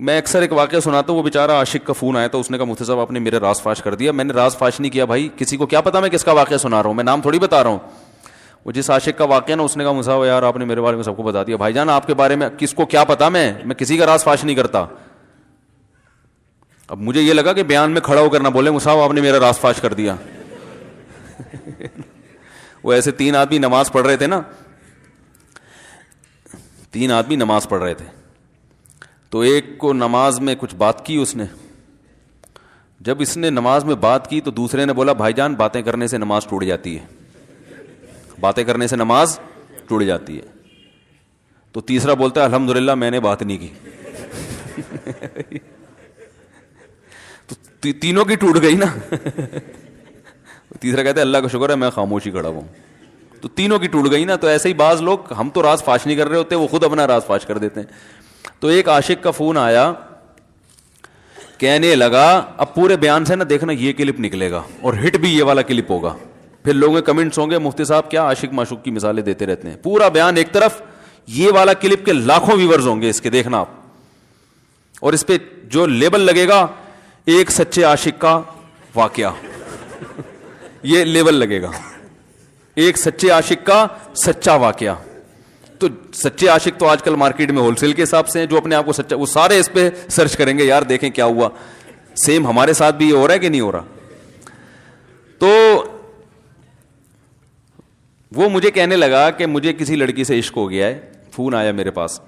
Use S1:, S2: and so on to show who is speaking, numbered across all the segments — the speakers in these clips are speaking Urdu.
S1: میں اکثر ایک واقعہ سناتا ہوں, وہ بیچارہ عاشق کا فون آیا تھا, اس نے کہا مفتی صاحب آپ نے میرے راز فاش کر دیا. میں نے راز فاش نہیں کیا بھائی, کسی کو کیا پتا میں کس کا واقعہ سنا رہا ہوں, میں نام تھوڑی بتا رہا ہوں. وہ جس عاشق کا واقعہ نا, اس نے کہا مفتی صاحب یار آپ نے میرے بارے میں سب کو بتا دیا. بھائی جان آپ کے بارے میں کس کو کیا پتا, میں کسی کا راز فاش نہیں کرتا. اب مجھے یہ لگا کہ بیان میں کھڑا ہو کر نہ بولے مفتی صاحب آپ نے میرا راز فاش کر دیا. وہ ایسے 3 آدمی نماز پڑھ رہے تھے نا, 3 آدمی نماز پڑھ رہے تھے, تو ایک کو نماز میں کچھ بات کی اس نے. جب اس نے نماز میں بات کی تو دوسرے نے بولا بھائی جان باتیں کرنے سے نماز ٹوٹ جاتی ہے, باتیں کرنے سے نماز ٹوٹ جاتی ہے. تو تیسرا بولتا ہے الحمدللہ میں نے بات نہیں کی. تو تینوں کی ٹوٹ گئی نا. تیسرا کہتا ہے اللہ کا شکر ہے میں خاموشی کھڑا ہوں. تو تینوں کی ٹوٹ گئی نا. تو ایسے ہی بعض لوگ, ہم تو راز فاش نہیں کر رہے ہوتے, وہ خود اپنا راز فاش کر دیتے ہیں. تو ایک عاشق کا فون آیا, کہنے لگا اب پورے بیان سے نا دیکھنا یہ کلپ نکلے گا اور ہٹ بھی یہ والا کلپ ہوگا. پھر لوگوں کے کمنٹس ہوں گے مفتی صاحب کیا عاشق معشوق کی مثالیں دیتے رہتے ہیں. پورا بیان ایک طرف, یہ والا کلپ کے لاکھوں ویورز ہوں گے اس کے, دیکھنا آپ. اور اس پہ جو لیبل لگے گا ایک سچے عاشق کا واقعہ, یہ لیبل لگے گا, ایک سچے عاشق کا سچا واقعہ. تو سچے عاشق تو آج کل مارکیٹ میں ہول سیل کے حساب سے ہیں, جو اپنے آپ کو سچا, وہ سارے اس پہ سرچ کریں گے یار دیکھیں کیا ہوا, سیم ہمارے ساتھ بھی یہ ہو رہا ہے کہ نہیں ہو رہا. تو وہ مجھے کہنے لگا کہ مجھے کسی لڑکی سے عشق ہو گیا ہے, فون آیا میرے پاس,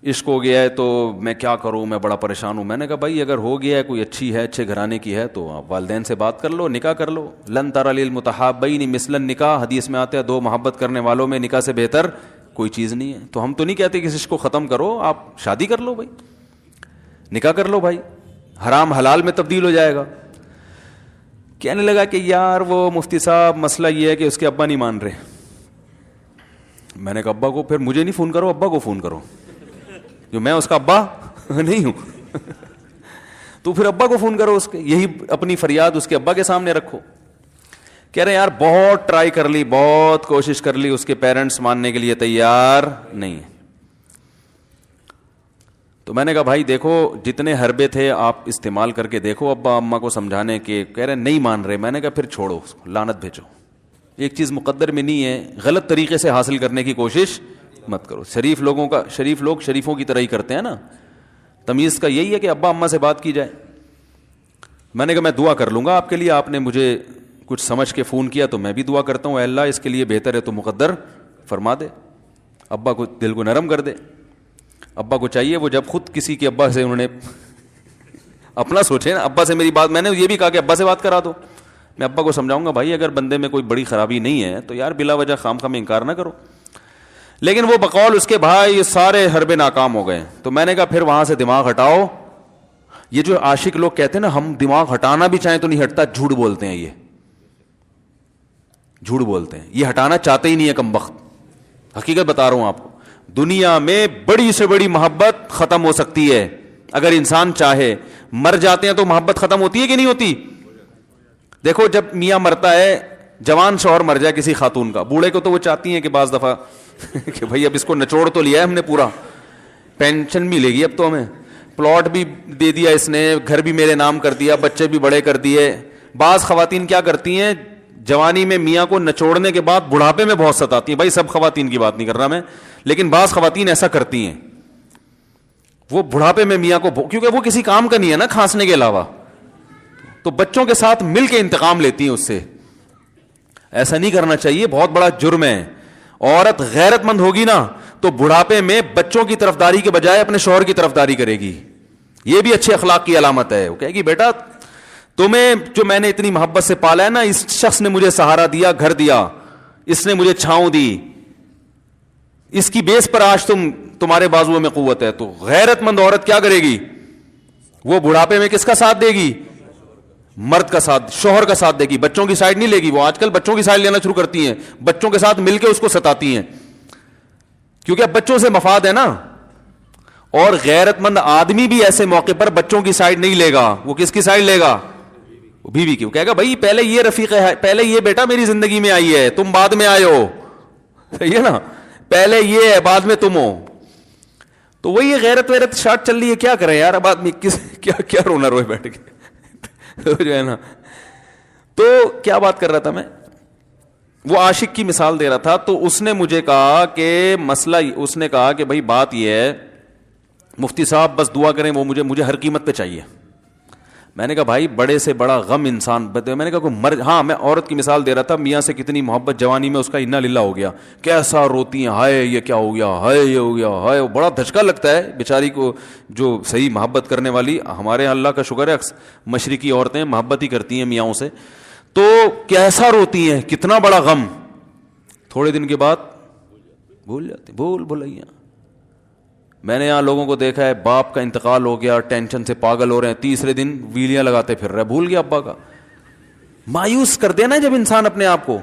S1: عشق ہو گیا ہے تو میں کیا کروں, میں بڑا پریشان ہوں. میں نے کہا بھائی اگر ہو گیا ہے, کوئی اچھی ہے, اچھے گھرانے کی ہے, تو آپ والدین سے بات کر لو, نکاح کر لو. لن تری للمتحابین مثل النکاح, حدیث میں آتا ہے 2 محبت کرنے والوں میں نکاح سے بہتر کوئی چیز نہیں ہے. تو ہم تو نہیں کہتے کہ اس عشق کو ختم کرو, آپ شادی کر لو بھائی, نکاح کر لو بھائی, حرام حلال میں تبدیل ہو جائے گا. کہنے لگا کہ یار وہ مفتی صاحب مسئلہ یہ ہے کہ اس کے ابا نہیں مان رہے. میں نے کہا ابا کو, پھر مجھے نہیں فون کرو, ابا کو فون کرو, جو میں اس کا ابا نہیں ہوں. تو پھر ابا کو فون کرو اس کے, یہی اپنی فریاد اس کے ابا کے سامنے رکھو. کہہ رہے یار بہت ٹرائی کر لی, بہت کوشش کر لی, اس کے پیرنٹس ماننے کے لیے تیار نہیں. تو میں نے کہا بھائی دیکھو جتنے حربے تھے آپ استعمال کر کے دیکھو ابا اماں کو سمجھانے کے. کہہ رہے نہیں مان رہے. میں نے کہا پھر چھوڑو اس کو, لعنت بھیجو. ایک چیز مقدر میں نہیں ہے, غلط طریقے سے حاصل کرنے کی کوشش مت کرو. شریف لوگ شریفوں کی طرح ہی کرتے ہیں نا. تمیز کا یہی ہے کہ ابا اماں سے بات کی جائے. میں نے کہا میں دعا کر لوں گا آپ کے لیے, آپ نے مجھے کچھ سمجھ کے فون کیا تو میں بھی دعا کرتا ہوں, اے اللہ اس کے لیے بہتر ہے تو مقدر فرما دے, ابا کو دل کو نرم کر دے. ابا کو چاہیے وہ جب خود کسی کے ابا سے انہوں نے اپنا سوچے نا, ابا سے میری بات, میں نے یہ بھی کہا کہ ابا سے بات کرا دو. میں ابا کو سمجھاؤں گا بھائی اگر بندے میں کوئی بڑی خرابی نہیں ہے تو یار بلا وجہ خام خام انکار نہ کرو. لیکن وہ بقول اس کے بھائی یہ سارے حربے ناکام ہو گئے. تو میں نے کہا پھر وہاں سے دماغ ہٹاؤ. یہ جو عاشق لوگ کہتے ہیں نا ہم دماغ ہٹانا بھی چاہیں تو نہیں ہٹتا, جھوٹ بولتے ہیں, یہ جھوٹ بولتے ہیں, یہ ہٹانا چاہتے ہی نہیں ہے کمبخت. حقیقت بتا رہا ہوں آپ کو, دنیا میں بڑی سے بڑی محبت ختم ہو سکتی ہے اگر انسان چاہے. مر جاتے ہیں تو محبت ختم ہوتی ہے کہ نہیں ہوتی؟ دیکھو جب میاں مرتا ہے, جوان شوہر مر جائے کسی خاتون کا, بوڑھے کو تو وہ چاہتی ہیں کہ بعض دفعہ کہ بھائی اب اس کو نچوڑ تو لیا ہے ہم نے, پورا پینشن بھی لے گی, اب تو ہمیں پلاٹ بھی دے دیا اس نے, گھر بھی میرے نام کر دیا, بچے بھی بڑے کر دیے. بعض خواتین کیا کرتی ہیں, جوانی میں میاں کو نچوڑنے کے بعد بڑھاپے میں بہت ستاتی ہیں. بھائی سب خواتین کی بات نہیں کر رہا میں, لیکن بعض خواتین ایسا کرتی ہیں, وہ بڑھاپے میں میاں کو, کیونکہ وہ کسی کام کا نہیں ہے نا کھانسنے کے علاوہ, تو بچوں کے ساتھ مل کے انتقام لیتی ہیں اس سے. ایسا نہیں کرنا چاہیے, بہت بڑا جرم ہے. عورت غیرت مند ہوگی نا تو بڑھاپے میں بچوں کی طرفداری کے بجائے اپنے شوہر کی طرفداری کرے گی. یہ بھی اچھے اخلاق کی علامت ہے. وہ کہے گی بیٹا تمہیں جو میں نے اتنی محبت سے پالا ہے نا, اس شخص نے مجھے سہارا دیا, گھر دیا, اس نے مجھے چھاؤں دی, اس کی بیس پر آج تمہارے بازوؤں میں قوت ہے. تو غیرت مند عورت کیا کرے گی, وہ بڑھاپے میں کس کا ساتھ دے گی, مرد کا ساتھ, شوہر کا ساتھ دے گی, بچوں کی سائڈ نہیں لے گی. وہ آج کل بچوں کی سائڈ لینا شروع کرتی ہیں, بچوں کے ساتھ مل کے اس کو ستاتی ہیں, کیونکہ اب بچوں سے مفاد ہے نا. اور غیرت مند آدمی بھی ایسے موقع پر بچوں کی سائڈ نہیں لے گا. وہ کس کی سائڈ لے گا, بیوی کی. وہ کہے گا بھائی پہلے یہ رفیق ہے, پہلے یہ بیٹا میری زندگی میں آئی ہے, تم بعد میں آئے ہو, صحیح ہے نا, پہلے یہ ہے بعد میں تم ہو. تو وہی غیرت ویرت شارٹ چل رہی ہے, کیا کریں یار, اب آدمی کیا رونا روئے بیٹھ کے جو ہے نا. تو کیا بات کر رہا تھا میں, وہ عاشق کی مثال دے رہا تھا. تو اس نے مجھے کہا کہ مسئلہ, اس نے کہا کہ بھائی بات یہ ہے مفتی صاحب بس دعا کریں, وہ مجھے ہر قیمت پہ چاہیے. میں نے کہا بھائی بڑے سے بڑا غم انسان, میں نے کہا کوئی ہاں میں عورت کی مثال دے رہا تھا, میاں سے کتنی محبت جوانی میں اس کا انا للہ ہو گیا, کیسا روتی ہیں, ہائے یہ کیا ہو گیا, ہائے یہ ہو گیا, ہائے, بڑا دھچکا لگتا ہے بیچاری کو جو صحیح محبت کرنے والی. ہمارے یہاں اللہ کا شکر ہے مشرقی عورتیں محبت ہی کرتی ہیں میاں سے, تو کیسا روتی ہیں, کتنا بڑا غم. تھوڑے دن کے بعد بھول جاتے, بھولائیاں. میں نے یہاں لوگوں کو دیکھا ہے باپ کا انتقال ہو گیا, ٹینشن سے پاگل ہو رہے ہیں, تیسرے دن ویلیاں لگاتے پھر رہے, بھول گیا ابا کا. مایوس کر دینا جب انسان اپنے آپ کو.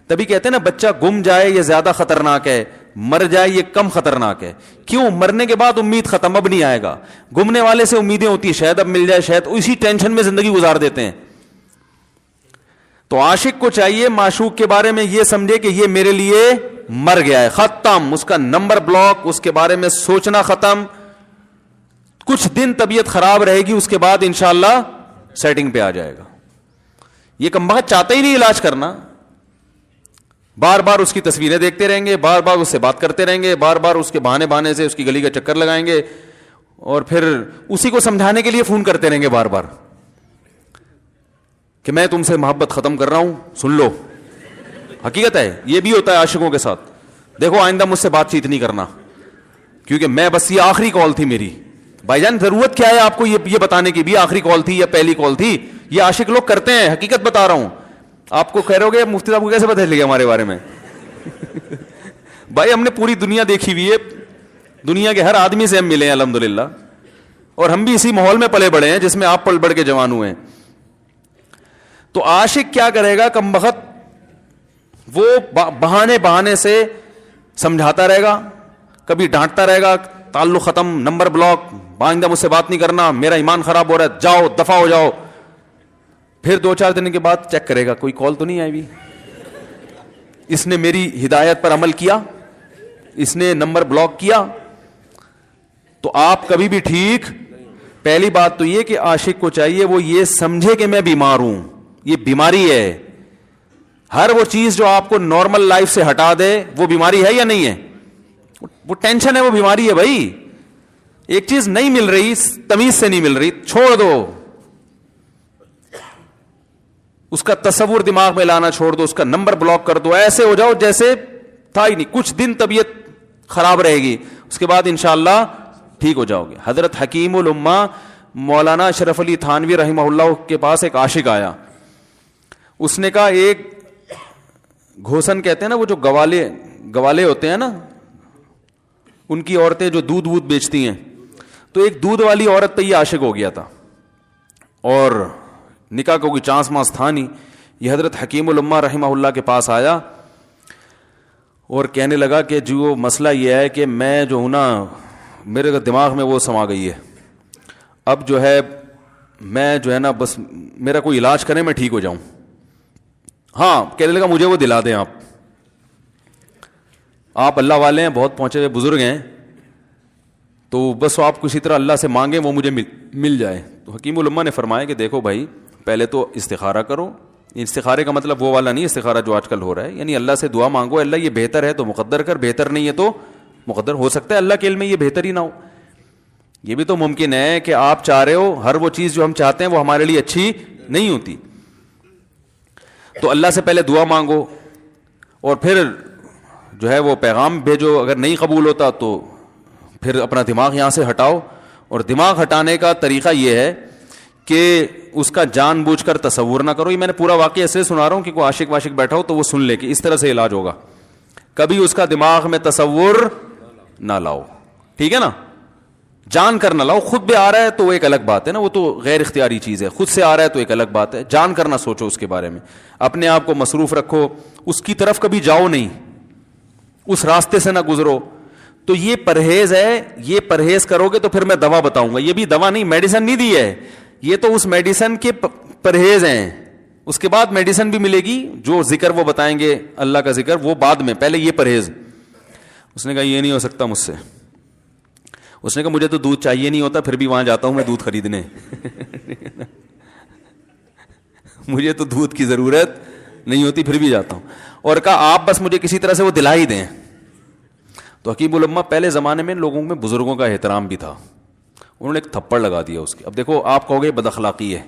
S1: تبھی کہتے ہیں نا بچہ گم جائے یہ زیادہ خطرناک ہے, مر جائے یہ کم خطرناک ہے. کیوں؟ مرنے کے بعد امید ختم, اب نہیں آئے گا. گمنے والے سے امیدیں ہوتی ہیں شاید اب مل جائے, شاید اسی ٹینشن میں زندگی گزار دیتے ہیں. تو عاشق کو چاہیے معشوق کے بارے میں یہ سمجھے کہ یہ میرے لیے مر گیا ہے, ختم, اس کا نمبر بلاک, اس کے بارے میں سوچنا ختم. کچھ دن طبیعت خراب رہے گی, اس کے بعد انشاءاللہ سیٹنگ پہ آ جائے گا. یہ کمبخت چاہتا ہی نہیں علاج کرنا, بار بار اس کی تصویریں دیکھتے رہیں گے, بار بار اس سے بات کرتے رہیں گے, بار بار اس کے بہانے سے اس کی گلی کا چکر لگائیں گے, اور پھر اسی کو سمجھانے کے لیے فون کرتے رہیں گے بار بار کہ میں تم سے محبت ختم کر رہا ہوں, سن لو. حقیقت ہے یہ بھی ہوتا ہے عاشقوں کے ساتھ. دیکھو آئندہ مجھ سے بات چیت نہیں کرنا کیونکہ میں بس یہ آخری کال تھی میری. بھائی جان ضرورت کیا ہے آپ کو یہ بتانے کی بھی آخری کال تھی یا پہلی کال تھی؟ یہ عاشق لوگ کرتے ہیں, حقیقت بتا رہا ہوں. آپ کو کہہ رہے ہو گے مفتی صاحب کو کیسے پتہ چل گیا ہمارے بارے میں؟ بھائی ہم نے پوری دنیا دیکھی ہوئی ہے, دنیا کے ہر آدمی سے ہم ملے ہیں الحمدللہ, اور ہم بھی اسی ماحول میں پلے بڑے ہیں جس میں آپ پل بڑھ کے جوان ہوئے ہیں. تو عاشق کیا کرے گا کمبخت, وہ بہانے سے سمجھاتا رہے گا, کبھی ڈانٹتا رہے گا, تعلق ختم, نمبر بلاک, آئندہ مجھ سے بات نہیں کرنا, میرا ایمان خراب ہو رہا ہے, جاؤ دفع ہو جاؤ. پھر 2-4 دن کے بعد چیک کرے گا کوئی کال تو نہیں آئی بھی, اس نے میری ہدایت پر عمل کیا, اس نے نمبر بلاک کیا. تو آپ کبھی بھی ٹھیک. پہلی بات تو یہ کہ عاشق کو چاہیے وہ یہ سمجھے کہ میں بیمار ہوں, یہ بیماری ہے. ہر وہ چیز جو آپ کو نارمل لائف سے ہٹا دے وہ بیماری ہے یا نہیں ہے؟ وہ ٹینشن ہے, وہ بیماری ہے بھائی. ایک چیز نہیں مل رہی, تمیز سے نہیں مل رہی, چھوڑ دو, اس کا تصور دماغ میں لانا چھوڑ دو, اس کا نمبر بلاک کر دو, ایسے ہو جاؤ جیسے تھا ہی نہیں. کچھ دن طبیعت خراب رہے گی, اس کے بعد انشاءاللہ ٹھیک ہو جاؤ گے. حضرت حکیم الامہ مولانا اشرف علی تھانوی رحمہ اللہ کے پاس ایک عاشق آیا. اس نے کہا ایک گھوسن کہتے ہیں نا, وہ جو گوالے ہوتے ہیں نا, ان کی عورتیں جو دودھ وودھ بیچتی ہیں, تو ایک دودھ والی عورت پہ یہ عاشق ہو گیا تھا, اور نکاح کو کوئی چانس مانس تھا نہیں. یہ حضرت حکیم الامہ رحمہ اللہ کے پاس آیا اور کہنے لگا کہ جو مسئلہ یہ ہے کہ میں جو ہوں نا, میرے دماغ میں وہ سما گئی ہے, اب جو ہے میں جو ہے نا بس میرا کوئی علاج کریں میں ٹھیک ہو جاؤں. ہاں کہنے لگا مجھے وہ دلا دیں, آپ اللہ والے ہیں, بہت پہنچے ہوئے بزرگ ہیں, تو بس آپ کسی طرح اللہ سے مانگیں وہ مجھے مل جائے. تو حکیم الامہ نے فرمایا کہ دیکھو بھائی پہلے تو استخارہ کرو. استخارے کا مطلب وہ والا نہیں استخارہ جو آج کل ہو رہا ہے, یعنی اللہ سے دعا مانگو, اللہ یہ بہتر ہے تو مقدر کر, بہتر نہیں ہے تو مقدر. ہو سکتا ہے اللہ کے علم میں یہ بہتر ہی نہ ہو, یہ بھی تو ممکن ہے کہ آپ چاہ رہے ہو ہر وہ چیز جو ہم چاہتے ہیں وہ ہمارے لیے اچھی نہیں ہوتی. تو اللہ سے پہلے دعا مانگو اور پھر جو ہے وہ پیغام بھیجو. اگر نہیں قبول ہوتا تو پھر اپنا دماغ یہاں سے ہٹاؤ. اور دماغ ہٹانے کا طریقہ یہ ہے کہ اس کا جان بوجھ کر تصور نہ کرو. یہ میں نے پورا واقعہ ایسے سنا رہا ہوں کہ کوئی عاشق واشق بیٹھا ہو تو وہ سن لے کہ اس طرح سے علاج ہوگا. کبھی اس کا دماغ میں تصور نہ لاؤ, ٹھیک ہے نا, جان کر نہ لاؤ. خود بھی آ رہا ہے تو وہ ایک الگ بات ہے نا, وہ تو غیر اختیاری چیز ہے. خود سے آ رہا ہے تو ایک الگ بات ہے. جان کر نہ سوچو اس کے بارے میں, اپنے آپ کو مصروف رکھو, اس کی طرف کبھی جاؤ نہیں, اس راستے سے نہ گزرو. تو یہ پرہیز ہے, یہ پرہیز کرو گے تو پھر میں دوا بتاؤں گا. یہ بھی دوا نہیں, میڈیسن نہیں دی ہے, یہ تو اس میڈیسن کے پرہیز ہیں. اس کے بعد میڈیسن بھی ملے گی, جو ذکر وہ بتائیں گے اللہ کا ذکر وہ بعد میں, پہلے یہ پرہیز. اس نے کہا یہ نہیں ہو سکتا مجھ سے. اس نے کہا مجھے تو دودھ چاہیے نہیں ہوتا, پھر بھی وہاں جاتا ہوں میں دودھ خریدنے. مجھے تو دودھ کی ضرورت نہیں ہوتی پھر بھی جاتا ہوں. اور کہا آپ بس مجھے کسی طرح سے وہ دلا ہی دیں. تو حکیم الامہ پہلے زمانے میں لوگوں میں بزرگوں کا احترام بھی تھا, انہوں نے ایک تھپڑ لگا دیا اس کے. اب دیکھو آپ کہو گے بد اخلاقی ہے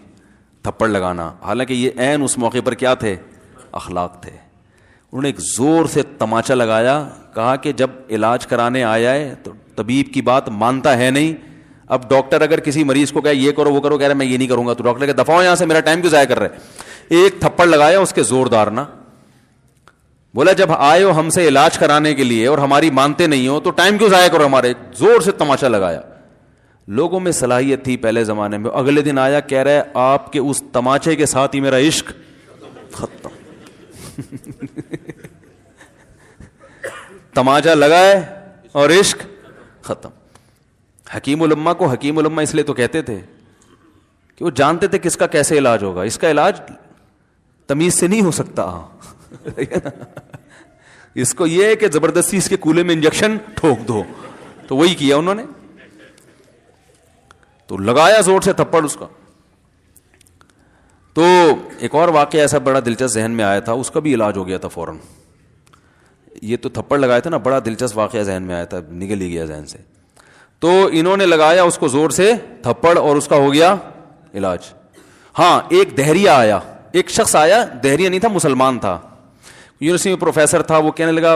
S1: تھپڑ لگانا, حالانکہ یہ عین اس موقع پر کیا تھے, اخلاق تھے. انہوں نے ایک زور سے تماچا لگایا, کہا کہ جب علاج کرانے آیا ہے تو طبیب کی بات مانتا ہے نہیں. اب ڈاکٹر اگر کسی مریض کو کہے یہ کرو وہ کرو, کہہ رہا ہے میں یہ نہیں کروں گا, تو ڈاکٹر کہ دفعہ یہاں سے, میرا ٹائم کیوں ضائع کر رہے. ایک تھپڑ لگایا اس کے زوردار نا, بولا جب آئے ہو ہم سے علاج کرانے کے لیے اور ہماری مانتے نہیں ہو تو ٹائم کیوں ضائع کرو ہمارے. زور سے تماچا لگایا. لوگوں میں صلاحیت تھی پہلے زمانے میں. اگلے دن آیا کہہ رہا ہے آپ کے اس تماچے کے ساتھ ہی میرا عشق ختم. تماچا لگائے اور عشق ختم. حکیم الامہ کو حکیم الامہ اس لیے تو کہتے تھے کہ وہ جانتے تھے کس کا کیسے علاج ہوگا. اس کا علاج تمیز سے نہیں ہو سکتا. اس کو یہ ہے کہ زبردستی اس کے کولے میں انجیکشن ٹھوک دو, تو وہی کیا انہوں نے. تو لگایا زور سے تھپڑ اس کا. تو ایک اور واقعہ ایسا بڑا دلچسپ ذہن میں آیا تھا, اس کا بھی علاج ہو گیا تھا فوراً. یہ تو تھپڑ لگایا تھا نا, بڑا دلچسپ واقعہ ذہن میں آیا تھا, نکل ہی گیا ذہن سے. تو انہوں نے لگایا اس کو زور سے تھپڑ اور اس کا ہو گیا علاج. ہاں ایک دہریہ آیا, ایک شخص آیا, دہریہ نہیں تھا مسلمان تھا, یونیورسٹی میں پروفیسر تھا. وہ کہنے لگا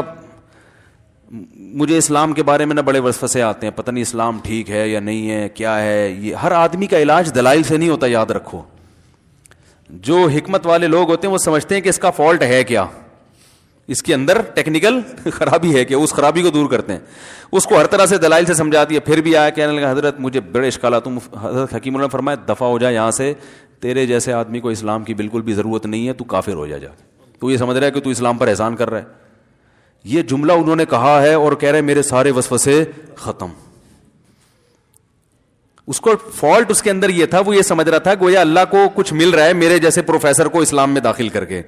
S1: مجھے اسلام کے بارے میں نہ بڑے وسوسے آتے ہیں, پتہ نہیں اسلام ٹھیک ہے یا نہیں ہے, کیا ہے یہ. ہر آدمی کا علاج دلائل سے نہیں ہوتا, یاد رکھو. جو حکمت والے لوگ ہوتے ہیں وہ سمجھتے ہیں کہ اس کا فالٹ ہے کیا, اس کے اندر ٹیکنیکل خرابی ہے کہ اس خرابی کو دور کرتے ہیں. اس کو ہر طرح سے دلائل سے سمجھا دیا, پھر بھی آیا کہنے لگا حضرت مجھے بڑے اشکالات. حضرت حکیم اللہ نے فرمایا دفع ہو جا یہاں سے, تیرے جیسے آدمی کو اسلام کی بالکل بھی ضرورت نہیں ہے, تو کافر ہو جا. تو یہ سمجھ رہا ہے کہ تو اسلام پر احسان کر رہا ہے. یہ جملہ انہوں نے کہا ہے اور کہہ رہے میرے سارے وسوسے ختم. اس کو فالٹ اس کے اندر یہ تھا, وہ یہ سمجھ رہا تھا گویا اللہ کو کچھ مل رہا ہے میرے جیسے پروفیسر کو اسلام میں داخل کر کے,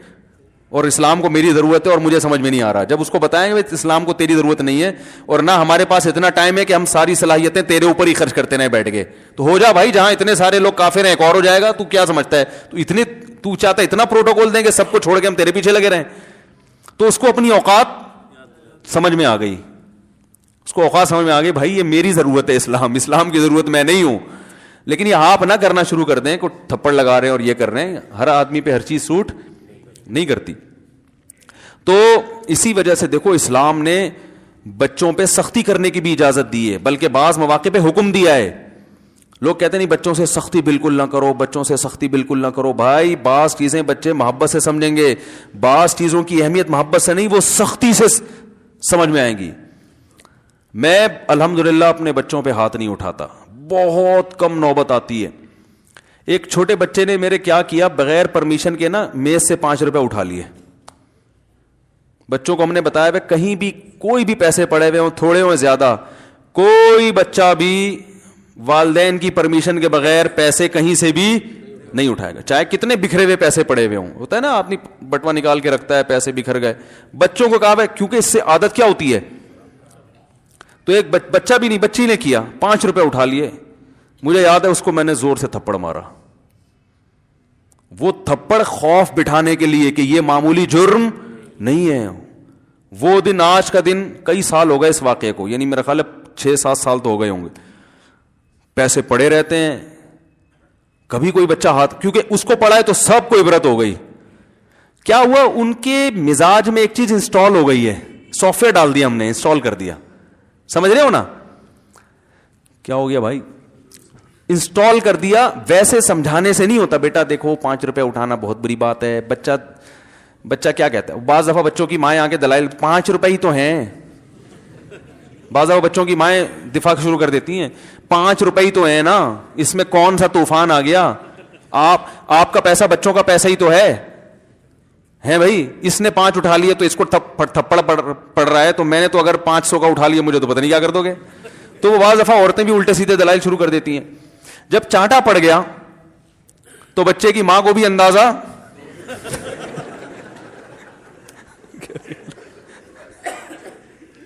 S1: اور اسلام کو میری ضرورت ہے اور مجھے سمجھ میں نہیں آ رہا. جب اس کو بتائیں گے اسلام کو تیری ضرورت نہیں ہے اور نہ ہمارے پاس اتنا ٹائم ہے کہ ہم ساری صلاحیتیں تیرے اوپر ہی خرچ کرتے رہے بیٹھ کے, تو ہو جا بھائی, جہاں اتنے سارے لوگ کافر ہیں ایک اور ہو جائے گا. تو کیا سمجھتا ہے, تو چاہتا ہے اتنا پروٹوکول دیں کہ سب کو چھوڑ کے ہم تیرے پیچھے لگے رہیں. تو اس کو اپنی اوقات سمجھ میں آ گئی, اس کو اوقات سمجھ میں آ گئی, بھائی یہ میری ضرورت ہے اسلام کی ضرورت میں نہیں ہوں. لیکن یہ آپ نہ کرنا شروع کر دیں, کو تھپڑ لگا رہے ہیں اور یہ کر رہے ہیں. ہر آدمی پہ ہر چیز سوٹ نہیں کرتی. تو اسی وجہ سے دیکھو اسلام نے بچوں پہ سختی کرنے کی بھی اجازت دی ہے, بلکہ بعض مواقع پہ حکم دیا ہے. لوگ کہتے نہیں بچوں سے سختی بالکل نہ کرو, بچوں سے سختی بالکل نہ کرو. بھائی بعض چیزیں بچے محبت سے سمجھیں گے, بعض چیزوں کی اہمیت محبت سے نہیں, وہ سختی سے سمجھ میں آئیں گی. میں الحمدللہ اپنے بچوں پہ ہاتھ نہیں اٹھاتا, بہت کم نوبت آتی ہے. ایک چھوٹے بچے نے میرے کیا کیا, بغیر پرمیشن کے نا میز سے 5 روپے اٹھا لیے. بچوں کو ہم نے بتایا کہیں بھی کوئی بھی پیسے پڑے ہوئے ہوں, تھوڑے ہوں زیادہ, کوئی بچہ بھی والدین کی پرمیشن کے بغیر پیسے کہیں سے بھی نہیں اٹھائے گا, چاہے کتنے بکھرے ہوئے پیسے پڑے ہوئے ہوں. ہوتا ہے نا آدمی بٹوا نکال کے رکھتا ہے, پیسے بکھر گئے. بچوں کو کہا ہے کیونکہ اس سے عادت کیا ہوتی ہے. تو ایک بچہ بھی نہیں, بچی نے کیا, 5 روپے اٹھا لیے. مجھے یاد ہے اس کو میں نے زور سے تھپڑ مارا. وہ تھپڑ خوف بٹھانے کے لیے کہ یہ معمولی جرم نہیں ہے. وہ دن, آج کا دن کئی سال ہو گئے اس واقعے کو, یعنی میرا خیال ہے 6-7 سال تو ہو گئے ہوں گے. پیسے پڑے رہتے ہیں, کبھی کوئی بچہ ہاتھ, کیونکہ اس کو پڑا ہے تو سب کو عبرت ہو گئی. کیا ہوا, ان کے مزاج میں ایک چیز انسٹال ہو گئی ہے, سافٹ ویئر ڈال دیا ہم نے, انسٹال کر دیا. سمجھ رہے ہو نا کیا ہو گیا بھائی, انسٹال کر دیا. ویسے سمجھانے سے نہیں ہوتا, بیٹا دیکھو 5 روپے اٹھانا بہت بری بات ہے. بچہ کیا کہتا ہے, بعض دفعہ بچوں کی مائیں آ کے دلائل 5 روپے ہی تو ہیں, بعض دفعہ بچوں کی مائیں دفاع شروع کر دیتی ہیں, 5 روپے ہی تو ہیں نا, اس میں کون سا طوفان آ گیا. آپ کا پیسہ بچوں کا پیسہ ہی تو ہے بھائی. اس نے 5 اٹھا لیے تو اس کو تھپڑ پڑ رہا ہے, تو میں نے تو اگر 500 کا اٹھا لیا, مجھے تو پتہ نہیں کیا کر دو گے. تو وہ بعض دفعہ عورتیں بھی الٹے سیدھے دلائل شروع کر دیتی ہیں. جب چانٹا پڑ گیا تو بچے کی ماں کو بھی اندازہ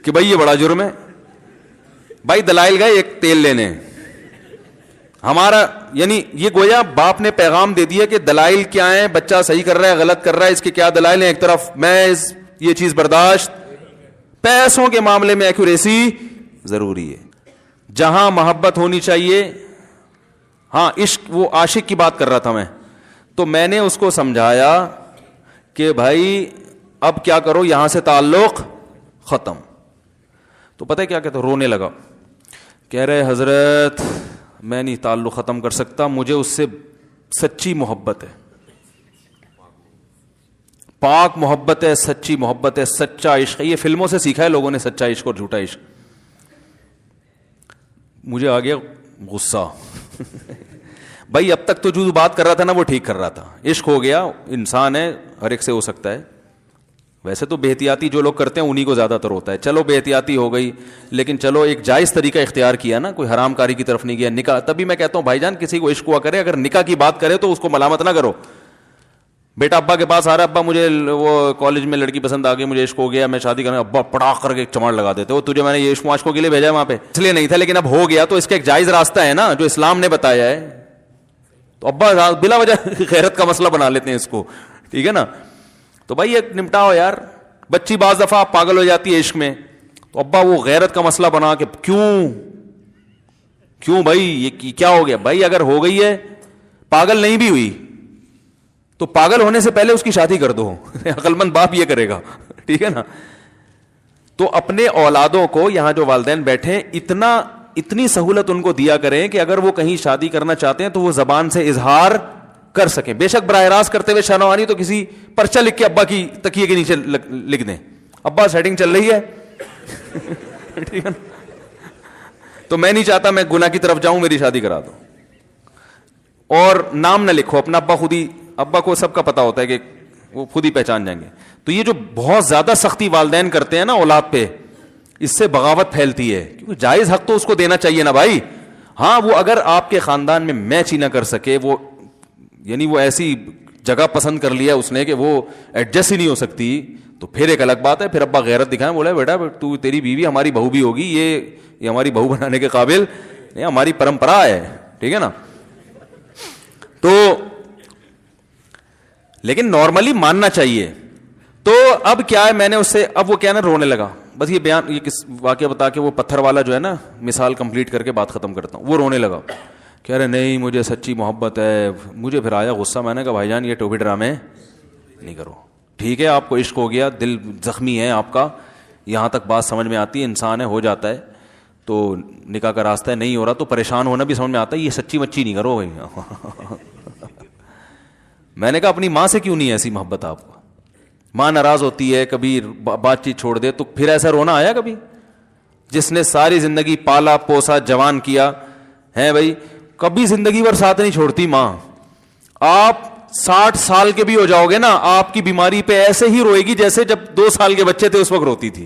S1: کہ بھائی یہ بڑا جرم ہے. بھائی دلائل گئے ایک تیل لینے, ہمارا یعنی یہ گویا باپ نے پیغام دے دیا کہ دلائل کیا ہیں, بچہ صحیح کر رہا ہے غلط کر رہا ہے, اس کے کیا دلائل ہیں, ایک طرف میں یہ چیز برداشت. پیسوں کے معاملے میں ایکوریسی ضروری ہے, جہاں محبت ہونی چاہیے. ہاں عشق, وہ عاشق کی بات کر رہا تھا میں, تو میں نے اس کو سمجھایا کہ بھائی اب کیا کرو, یہاں سے تعلق ختم. تو پتہ ہے کیا کہتا, رونے لگا, کہہ رہے حضرت میں نہیں تعلق ختم کر سکتا, مجھے اس سے سچی محبت ہے, پاک محبت ہے, سچی محبت ہے, سچا عشق ہے. یہ فلموں سے سیکھا ہے لوگوں نے, سچا عشق اور جھوٹا عشق. مجھے آ گیا غصہ. بھائی اب تک تو جو بات کر رہا تھا نا وہ ٹھیک کر رہا تھا, عشق ہو گیا, انسان ہے, ہر ایک سے ہو سکتا ہے. ویسے تو بے احتیاطی جو لوگ کرتے ہیں انہی کو زیادہ تر ہوتا ہے. چلو بے احتیاطی ہو گئی, لیکن چلو ایک جائز طریقہ اختیار کیا نا, کوئی حرام کاری کی طرف نہیں گیا. نکاح, تبھی میں کہتا ہوں بھائی جان کسی کو عشق ہوا کرے, اگر نکاح کی بات کرے تو اس کو ملامت نہ کرو. بیٹا ابا کے پاس آ رہا ہے, ابا مجھے وہ کالج میں لڑکی پسند آ گئی, مجھے عشق ہو گیا, میں شادی کرنا, ابا پڑاخ کر کے ایک چماڑ لگا دیتے, وہ تجھے میں نے یہ عشق معاشقوں کے لیے بھیجا ہے وہاں پہ, اس لیے نہیں تھا, لیکن اب ہو گیا تو اس کا ایک جائز راستہ ہے نا جو اسلام نے بتایا ہے. تو ابا بلا وجہ غیرت کا مسئلہ بنا لیتے ہیں اس کو, ٹھیک ہے نا. تو بھائی ایک نمٹاؤ یار. بچی بعض دفعہ پاگل ہو جاتی ہے عشق میں, تو ابا وہ غیرت کا مسئلہ بنا کے کیوں بھائی یہ کیا ہو گیا. بھائی اگر ہو گئی ہے, پاگل نہیں بھی ہوئی تو پاگل ہونے سے پہلے اس کی شادی کر دو. عقل مند باپ یہ کرے گا, ٹھیک ہے نا. تو اپنے اولادوں کو, یہاں جو والدین بیٹھے, اتنی سہولت ان کو دیا کریں کہ اگر وہ کہیں شادی کرنا چاہتے ہیں تو وہ زبان سے اظہار کر سکیں. بے شک براہ راست کرتے ہوئے شانوانی تو کسی پرچہ لکھ کے ابا کی تکیے کے نیچے لکھ دیں, ابا سیٹنگ چل رہی ہے. ٹھیک ہے نا. تو میں نہیں چاہتا میں گناہ کی طرف جاؤں, میری شادی کرا دو. اور نام نہ لکھو اپنا, ابا خود ہی, ابا کو سب کا پتا ہوتا ہے کہ وہ خود ہی پہچان جائیں گے. تو یہ جو بہت زیادہ سختی والدین کرتے ہیں نا اولاد پہ, اس سے بغاوت پھیلتی ہے, کیونکہ جائز حق تو اس کو دینا چاہیے نا بھائی. ہاں وہ اگر آپ کے خاندان میں میچ ہی نہ کر سکے, وہ یعنی وہ ایسی جگہ پسند کر لیا اس نے کہ وہ ایڈجسٹ ہی نہیں ہو سکتی, تو پھر ایک الگ بات ہے. پھر ابا غیرت دکھائیں, بولا بیٹا تو تیری بیوی ہماری بہو بھی ہوگی, یہ ہماری بہو بنانے کے قابل نہیں, ہماری پرمپرا ہے, ٹھیک ہے نا. تو لیکن نارملی ماننا چاہیے. تو اب کیا ہے, میں نے اس سے, اب وہ کیا نا رونے لگا. بس یہ بیان, یہ کس واقعہ بتا کے وہ پتھر والا جو ہے نا مثال کمپلیٹ کر کے بات ختم کرتا ہوں. وہ رونے لگا, کہہ رہے نہیں مجھے سچی محبت ہے. مجھے پھر آیا غصہ, میں نے کہا بھائی جان یہ ٹوپی ڈرامے نہیں کرو. ٹھیک ہے آپ کو عشق ہو گیا, دل زخمی ہے آپ کا, یہاں تک بات سمجھ میں آتی ہے, انسان ہے, ہو جاتا ہے, تو نکاح کا راستہ ہے, نہیں ہو رہا تو پریشان ہونا بھی سمجھ میں آتا ہے, یہ سچی مچی نہیں کرو بھائی. میں نے کہا اپنی ماں سے کیوں نہیں ایسی محبت آپ کو, ماں ناراض ہوتی ہے, کبھی بات چیت چھوڑ دے, تو پھر ایسا رونا آیا کبھی؟ جس نے ساری زندگی پالا پوسا جوان کیا ہے بھائی, کبھی زندگی بھر ساتھ نہیں چھوڑتی ماں. آپ 60 سال کے بھی ہو جاؤ گے نا, آپ کی بیماری پہ ایسے ہی روئے گی جیسے جب 2 سال کے بچے تھے اس وقت روتی تھی.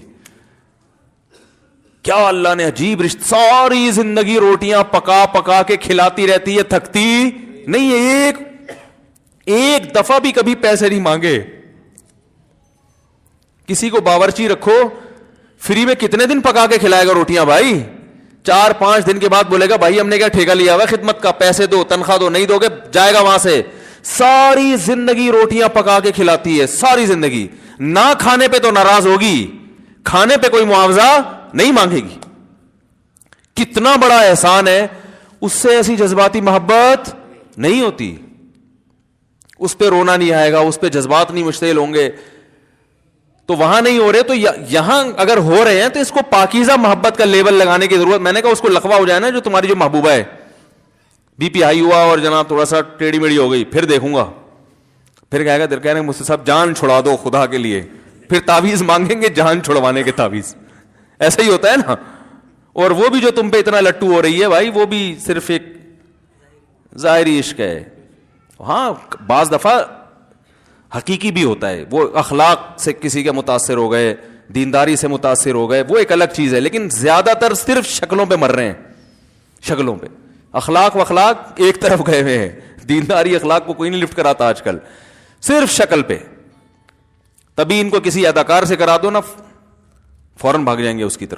S1: کیا اللہ نے عجیب رشتہ, ساری زندگی روٹیاں پکا پکا کے کھلاتی رہتی ہے, تھکتی نہیں ہے, ایک دفعہ بھی کبھی پیسے نہیں مانگے. کسی کو باورچی رکھو, فری میں کتنے دن پکا کے کھلائے گا روٹیاں بھائی؟ 4-5 دن کے بعد بولے گا بھائی ہم نے کیا ٹھیکہ لیا ہوا خدمت کا, پیسے دو, تنخواہ دو, نہیں دو گے جائے گا وہاں سے. ساری زندگی روٹیاں پکا کے کھلاتی ہے, ساری زندگی. نہ کھانے پہ تو ناراض ہوگی, کھانے پہ کوئی معاوضہ نہیں مانگے گی. کتنا بڑا احسان ہے, اس سے ایسی جذباتی محبت نہیں ہوتی. اس پہ رونا نہیں آئے گا, اس پہ جذبات نہیں مشتعل ہوں گے. تو وہاں نہیں ہو رہے, تو یہاں اگر ہو رہے ہیں تو اس کو پاکیزہ محبت کا لیبل لگانے کی ضرورت. میں نے کہا اس کو لقبہ ہو جائے نا جو تمہاری جو محبوبہ ہے, بی پی ہائی ہوا اور جناب تھوڑا سا ٹیڑھی میڑھی ہو گئی, پھر دیکھوں گا, پھر کہے گا دل کہہ رہے مجھ سے صاحب جان چھڑا دو خدا کے لیے, پھر تعویذ مانگیں گے جان چھڑوانے کے تعویذ. ایسا ہی ہوتا ہے نا. اور وہ بھی جو تم پہ اتنا لٹو ہو رہی ہے بھائی, وہ بھی صرف ایک ظاہری عشق ہے. ہاں بعض دفعہ حقیقی بھی ہوتا ہے, وہ اخلاق سے کسی کے متاثر ہو گئے, دینداری سے متاثر ہو گئے, وہ ایک الگ چیز ہے. لیکن زیادہ تر صرف شکلوں پہ مر رہے ہیں, شکلوں پہ. اخلاق ایک طرف گئے ہوئے ہیں, دینداری اخلاق کو کوئی نہیں لفٹ کراتا آج کل, صرف شکل پہ. تبھی ان کو کسی اداکار سے کرا دو نا, فوراً بھاگ جائیں گے اس کی طرف.